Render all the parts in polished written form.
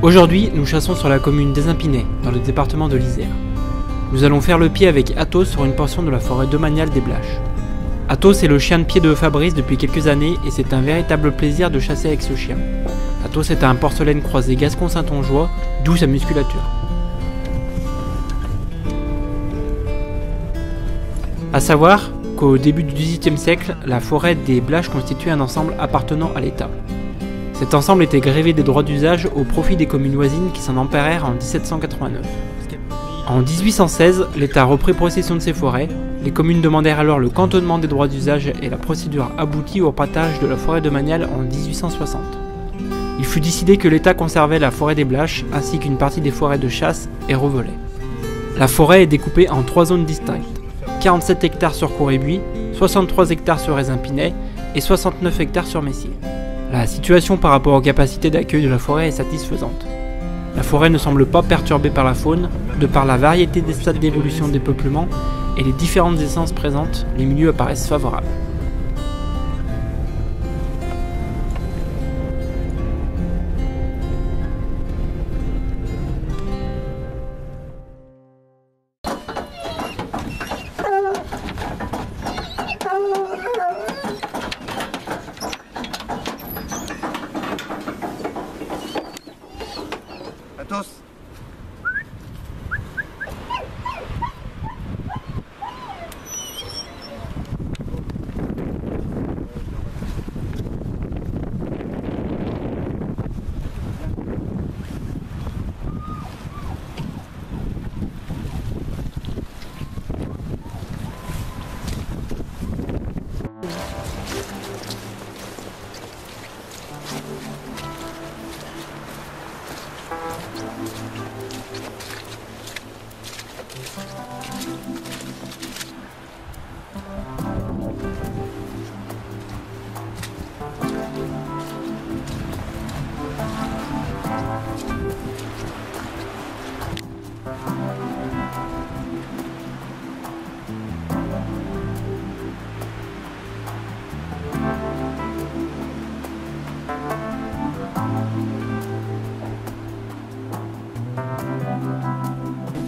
Aujourd'hui, nous chassons sur la commune d'Ezympinet, dans le département de l'Isère. Nous allons faire le pied avec Athos sur une portion de la forêt domaniale des Blaches. Athos est le chien de pied de Fabrice depuis quelques années et c'est un véritable plaisir de chasser avec ce chien. Athos est un porcelaine croisé gascon-saintongeois, d'où sa musculature. A savoir qu'au début du XVIIIe siècle, la forêt des Blaches constituait un ensemble appartenant à l'État. Cet ensemble était grévé des droits d'usage au profit des communes voisines qui s'en emparèrent en 1789. En 1816, l'État reprit possession de ces forêts, les communes demandèrent alors le cantonnement des droits d'usage et la procédure aboutit au partage de la forêt domaniale en 1860. Il fut décidé que l'État conservait la forêt des Blaches ainsi qu'une partie des forêts de chasse et revolets. La forêt est découpée en 3 zones distinctes, 47 hectares sur Cour-et-Buis, 63 hectares sur Ezympinet et 69 hectares sur Messier. La situation par rapport aux capacités d'accueil de la forêt est satisfaisante. La forêt ne semble pas perturbée par la faune, de par la variété des stades d'évolution des peuplements et les différentes essences présentes, les milieux apparaissent favorables. Athos.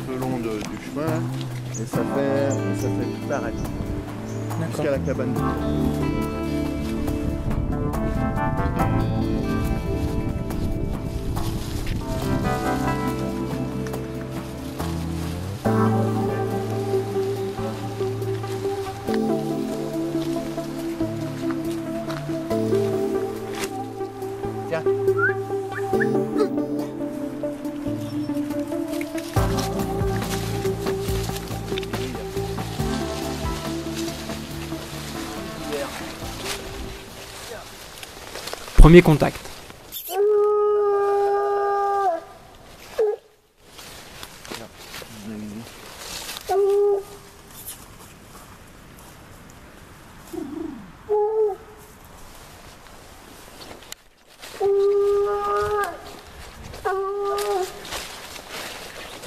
Le long du chemin et ça fait toute l'arête jusqu'à la cabane. Tiens. Premier contact. Il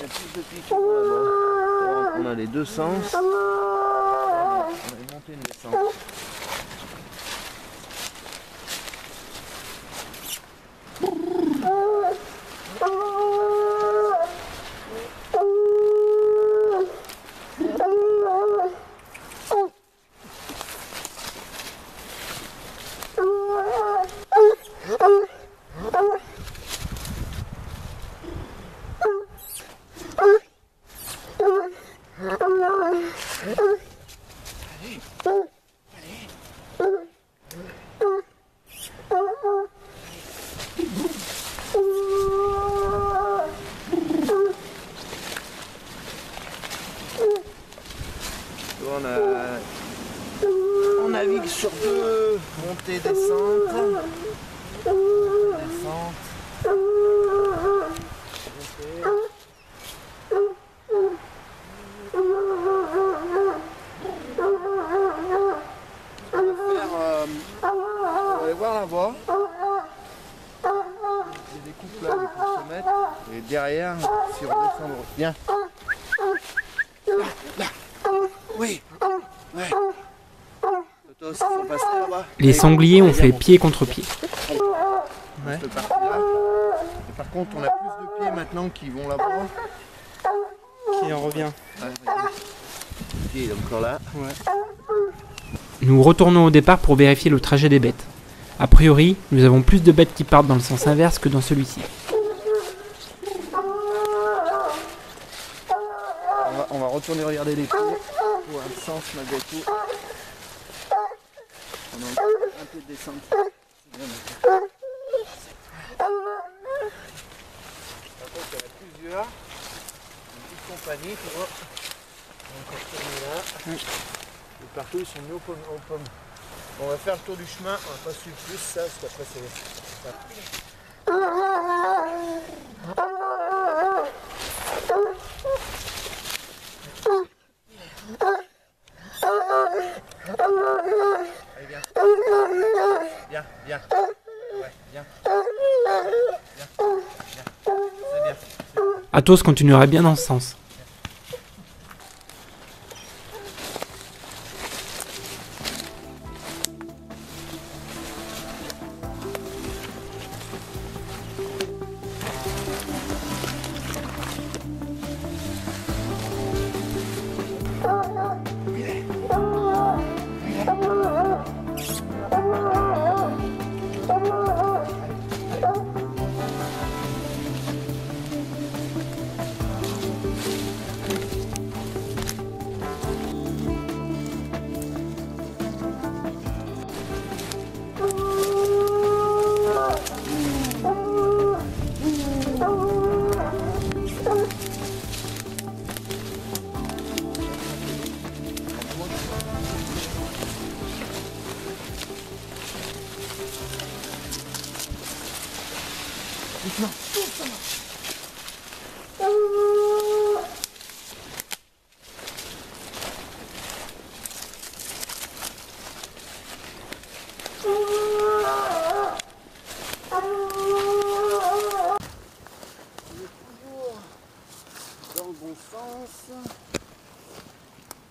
y a plus de piqûres là-bas. On a les deux sens. On va monter une descente. On navigue sur deux montées descentes. Descente. On va aller voir là-bas. Il y a des coupes là qui peuvent se mettre. Et derrière, si on redescend, viens. Là. Oui. Ouais. Toi aussi, faut passer là-bas. Les sangliers ont fait pied contre pied. Ouais. Et par contre, on a plus de pieds maintenant qui vont là-bas. Qui en revient. Il est encore là. Ouais. Nous retournons au départ pour vérifier le trajet des bêtes. A priori, nous avons plus de bêtes qui partent dans le sens inverse que dans celui-ci. On va retourner regarder les pieds pour un sens malgré tout. On a un peu de descente. C'est bien. Par contre, il y en a plusieurs. Une petite compagnie, tu vois. On va encore tourner là. Et partout, ils sont mis aux pommes. On va faire le tour du chemin. On va pas suivre plus ça, parce qu'après c'est... Allez, viens. Viens, viens. Ouais, viens. C'est bien. Athos continuerait bien dans ce sens. Dans le bon sens.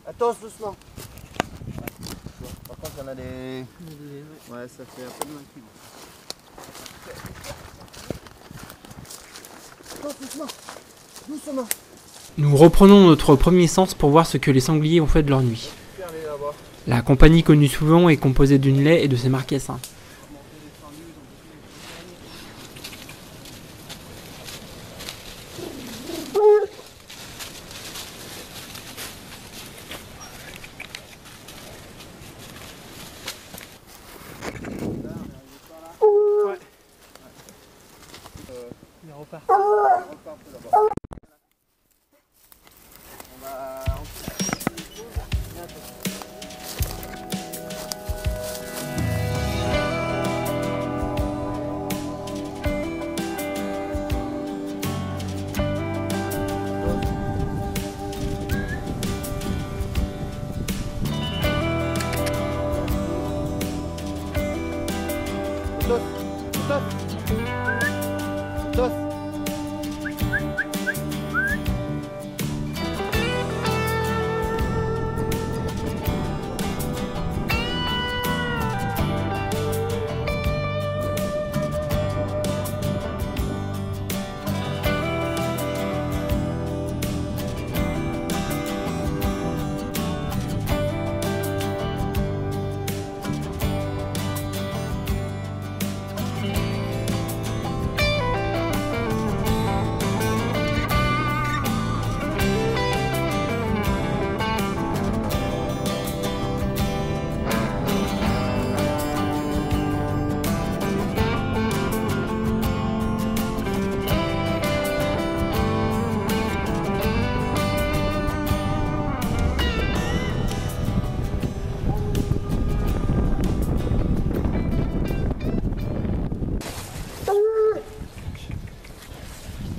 Attends, doucement. Par contre, il y en a des... Ouais, ça fait un peu de 20 kilos. Attends, doucement. Doucement. Nous reprenons notre premier sens pour voir ce que les sangliers ont fait de leur nuit. Allez là-bas. La compagnie que nous suivons est composée d'une laie et de ses marcassins. Il repart.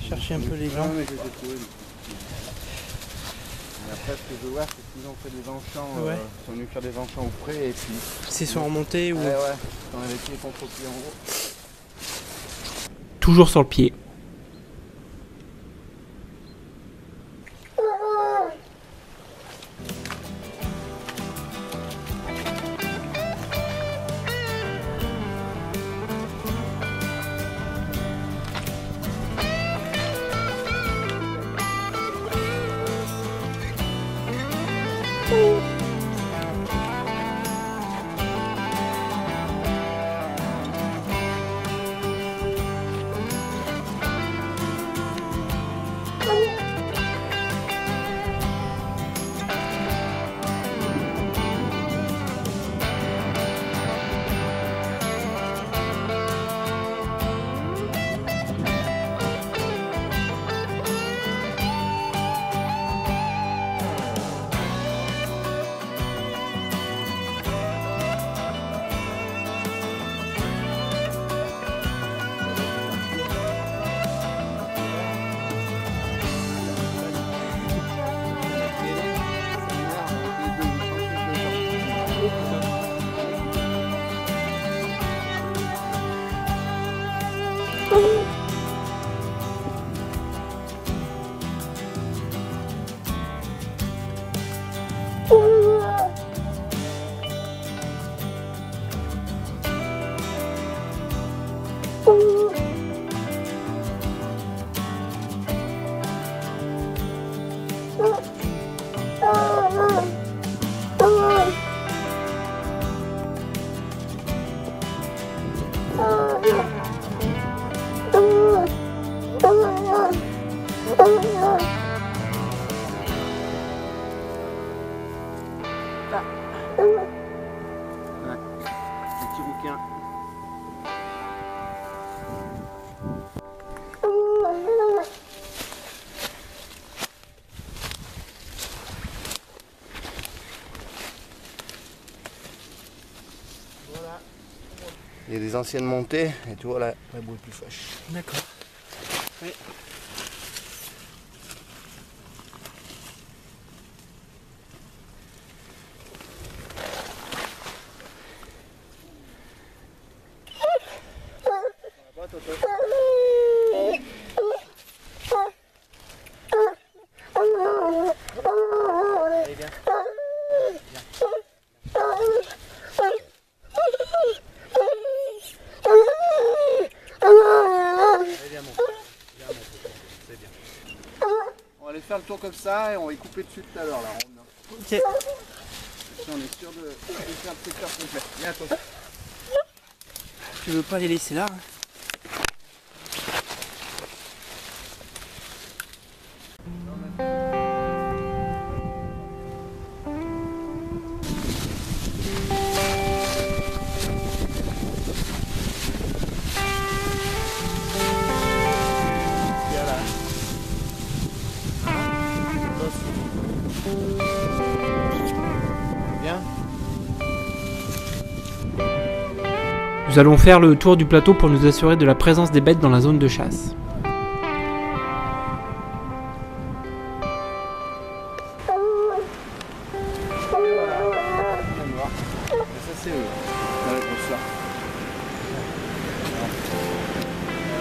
Chercher un peu les gens. Mais je les ai trouvés. Et après, ce que je vois, c'est qu'ils ont fait des enchants. Ouais. Ils sont venus faire des enchants au frais et puis. S'ils sont remontés ou... Ouais, ouais. On avait pied contre pied en haut. Toujours sur le pied. Petit rouquin. Voilà. Il y a des anciennes montées et tu vois la boule plus fraîche. D'accord. Oui. Allez, viens. On va aller faire le tour comme ça et on va y couper dessus tout à l'heure la ronde. Ok. Si on est sûr de faire le secteur complet. Viens toi. Tu veux pas les laisser là? Bien. Nous allons faire le tour du plateau pour nous assurer de la présence des bêtes dans la zone de chasse.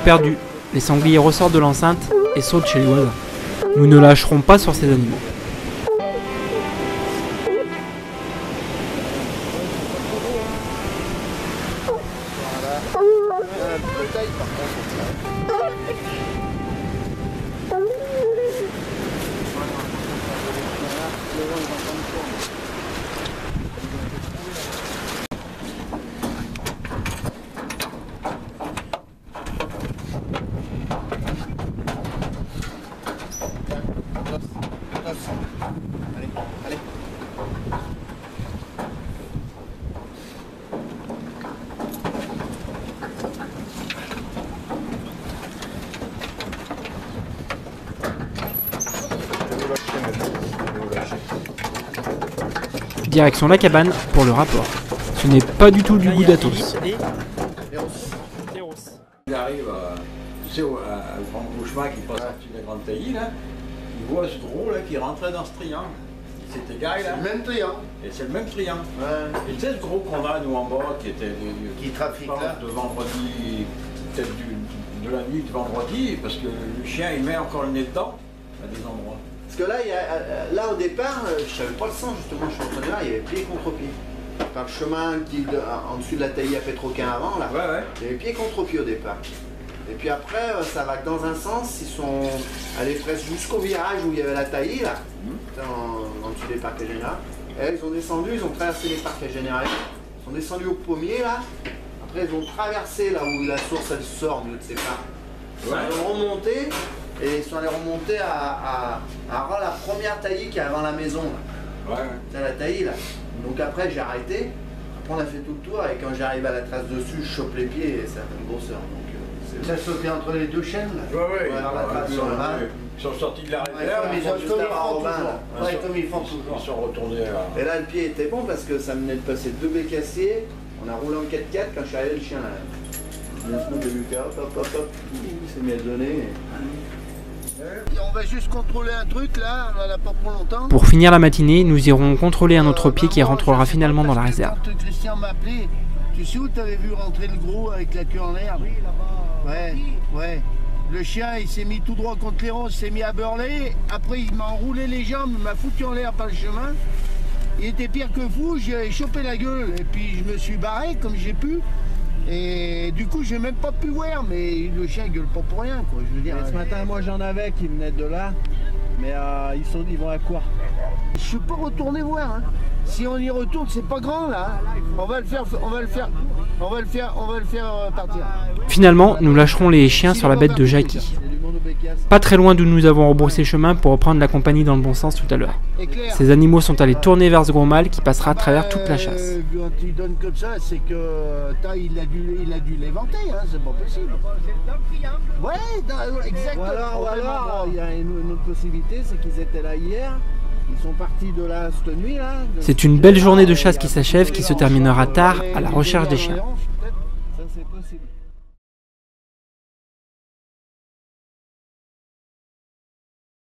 Perdu, les sangliers ressortent de l'enceinte et sautent chez les voisins. Nous ne lâcherons pas sur ces animaux. Allez, allez. Direction la cabane pour le rapport. Ce n'est pas du tout du goût d'Athos. Il arrive, tu sais, au chemin qui passe au-dessus de la grande taillis, là, il voit ce gros là qui rentrait dans ce triangle. C'était gars là. Le même triangle. Et c'est le même triangle. Ouais. Et tu sais ce gros qu'on a nous en bas qui était Qui trafique là. de vendredi, peut-être de la nuit de vendredi, parce que le chien il met encore le nez dedans à des endroits. Parce que là, là au départ, je savais pas le sens justement, je suis en train de voir, il y avait pied contre pied. Par le chemin qui en dessus de la taillis à Pétroquin avant, là, Ouais, ouais. il y avait pied contre pied au départ. Et puis après, ça va que dans un sens, ils sont allés presque jusqu'au virage où il y avait la taillis, là, en dessus des parcs généraux. Et ils ont descendu, ils ont traversé les parcs généraux, ils sont descendus au pommier, là. Après, ils ont traversé là où la source, elle sort au milieu de ces parcs. Ils sont remontés, et ils sont allés remonter à la première taillis qui est avant la maison, là. Ouais. C'est la taillis, là. Donc après, j'ai arrêté. Après, on a fait tout le tour, et quand j'arrive à la trace dessus, je chope les pieds, et c'est la même grosseur. Donc, ça sauté entre les deux chaînes, là. Ouais. La trace sur le bas. Ils sont sortis de la Ouais, réserve. comme ils font toujours. Ils sont retournés à... Et là, le pied était bon parce que ça venait de passer 2 bécassiers. On a roulé en 4x4 quand je suis arrivé, le chien là. Maintenant, j'ai vu faire hop. Il s'est mis à donner. Et on va juste contrôler un truc là, on en a pas pour longtemps. Pour finir la matinée, nous irons contrôler un autre pied qui rentrera finalement dans la réserve. Quand Christian m'a appelé, tu sais où tu avais vu rentrer le gros avec la queue en l'air? Oui, là-bas. Ouais, ouais. Le chien, il s'est mis tout droit contre les ronces, il s'est mis à beurler. Après, il m'a enroulé les jambes, il m'a foutu en l'air par le chemin. Il était pire que fou, j'ai chopé la gueule. Et puis, je me suis barré comme j'ai pu. Et du coup, j'ai même pas pu voir. Mais le chien, il gueule pas pour rien, quoi. Je veux dire. Et ce matin, moi, j'en avais qui venaient de là. Mais ils vont à quoi? Je suis pas retourné voir. Hein. Si on y retourne, c'est pas grand là. On va le faire partir. Finalement, nous lâcherons les chiens sur la bête de Jackie. Pas très loin d'où nous avons rebroussé chemin pour reprendre la compagnie dans le bon sens tout à l'heure. Ces animaux sont allés tourner vers ce gros mâle qui passera à travers toute la chasse. Quand il donne comme ça, c'est que il a dû l'éventer, hein, c'est pas possible. Ouais, exactement. Ou alors, il y a une autre possibilité, c'est qu'ils étaient là hier. Ils sont partis de là cette nuit là. C'est une belle journée de chasse qui s'achève, qui se terminera tard à la recherche des chiens. Ça c'est possible.